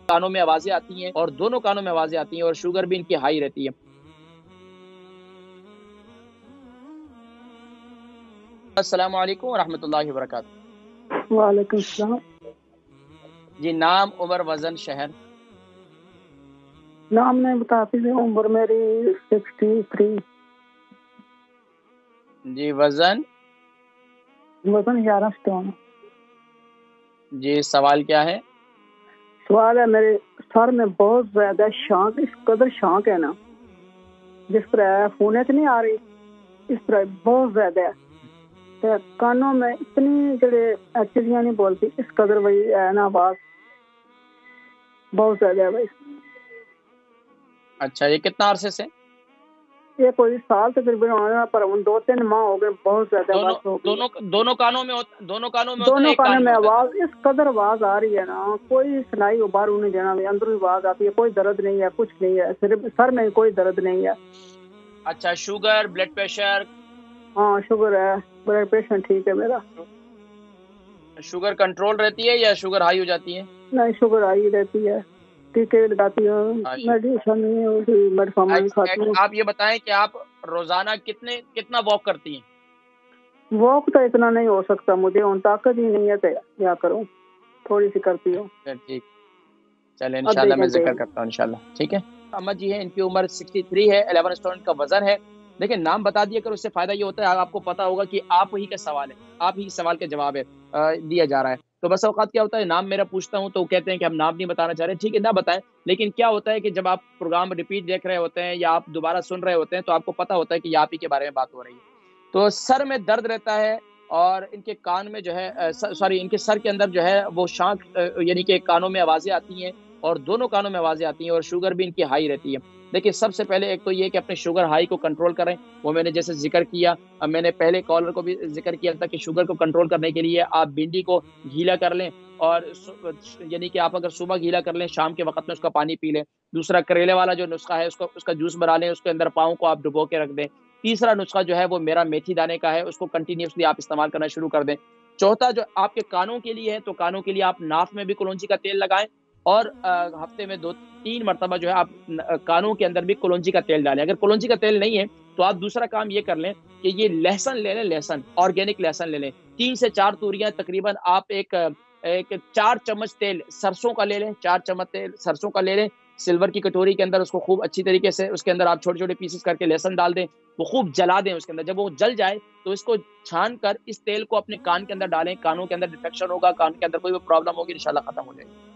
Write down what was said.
कानों में आवाजें आती हैं और दोनों कानों में आवाजें आती हैं और शुगर भी इनकी हाई रहती है। अस्सलाम वालेकुम रहमतुल्लाहि व बरकातहू। वालेकुम सलाम। जी, नाम, उम्र, वजन, शहर। नाम नहीं बताती थी, उम्र मेरी 63। जी, वजन। वजन 11 स्टोन। जी, सवाल क्या है? सवाल है, मेरे सर में बहुत ज्यादा शांक, इस कदर शांक है ना, जिस पर फोने नहीं आ रही, इस तरह बहुत ज्यादा है। तो कानों में इतनी जड़े चिड़िया नहीं बोलती, इस कदर वही है ना, आवाज बहुत ज्यादा है भाई। अच्छा, ये कितना अरसे से? ये कोई साल तकरीबन होने पर 2-3 माह हो गए, बहुत ज्यादा दोनों आवाज हो गई है। दोनों कानों में होता, दोनों कानों में होता है, दोनों एक कानों कान में में होता है? आवाज इस कदर आवाज आ रही है ना, कोई सुनाई बाहर नहीं देना, अंदर आवाज आती है, कोई दर्द नहीं है, कुछ नहीं है, सिर्फ सर में कोई दर्द नहीं है। अच्छा, शुगर, ब्लड प्रेशर? हाँ, शुगर है, ब्लड प्रेशर ठीक है मेरा। शुगर कंट्रोल रहती है या शुगर हाई हो जाती है? नहीं, शुगर आई रहती है, टीके लगाती हूँ, हाई। मेडिसिन मेडिसिन खाती हूँ। आप ये बताएं कि आप रोजाना कितना वॉक करती हैं? वॉक तो इतना नहीं हो सकता मुझे, उन ताकत ही नहीं है, तो क्या करूँ, थोड़ी सी करती हूँ, ठीक, चले आधे इंशाल्लाह मैं घंटे। जिक्र करता हूँ इंशाल्लाह, ठीक है। अम्मा जी है, इनकी उम्र 63 है, 11 स्टोन का वजन है। देखिए, नाम बता दिया कर, उससे फायदा ये होता है आपको पता होगा कि आप ही का सवाल है, आप ही सवाल के जवाब है दिया जा रहा है। तो बस औकात क्या होता है, नाम मेरा पूछता हूँ तो कहते हैं कि हम नाम नहीं बताना चाह रहे, ठीक है ना बताएं। लेकिन क्या होता है कि जब आप प्रोग्राम रिपीट देख रहे होते हैं या आप दोबारा सुन रहे होते हैं तो आपको पता होता है कि आप ही के बारे में बात हो रही है। तो सर में दर्द रहता है और इनके कान में जो है सॉरी, इनके सर के अंदर जो है वो शांख यानी कि कानों में आवाजें आती हैं और दोनों कानों में आवाजें आती हैं और शुगर भी इनकी हाई रहती है। देखिए, सबसे पहले एक तो ये कि अपने शुगर हाई को कंट्रोल करें, वो मैंने जैसे जिक्र किया। अब मैंने पहले कॉलर को भी जिक्र किया था कि शुगर को कंट्रोल करने के लिए आप भिंडी को गीला कर लें और यानी कि आप अगर सुबह गीला कर लें, शाम के वक्त में उसका पानी पी लें। दूसरा, करेले वाला जो नुस्खा है उसको उसका जूस बना लें, उसके अंदर पाँव को आप डुबो के रख दें। तीसरा नुस्खा जो है वो मेरा मेथी दाने का है, उसको कंटिन्यूसली आप इस्तेमाल करना शुरू कर दें। चौथा, जो आपके कानों के लिए है, तो कानों के लिए आप नाक में भी कलौंजी का तेल लगाएं और हफ्ते में 2-3 मरतबा जो है आप कानों के अंदर भी कलौंजी का तेल डालें। अगर कलौंजी का तेल नहीं है तो आप दूसरा काम ये कर लें कि ये लहसुन ले लें, लहसुन, ऑर्गेनिक लहसुन ले लें। 3 से 4 तूरियां तकरीबन आप एक एक 4 चम्मच तेल सरसों का ले लें, 4 चम्मच तेल सरसों का ले लें। सिल्वर की कटोरी के अंदर उसको खूब अच्छी तरीके से उसके अंदर आप छोटे छोटे पीसेस करके लहसुन डाल दें, वो खूब जला दें उसके अंदर। जब वो जल जाए तो इसको छान कर इस तेल को अपने कान के अंदर डालें। कानों के अंदर डिफेक्शन होगा, कान के अंदर कोई भी प्रॉब्लम होगी, इंशाल्लाह खत्म हो जाएगी।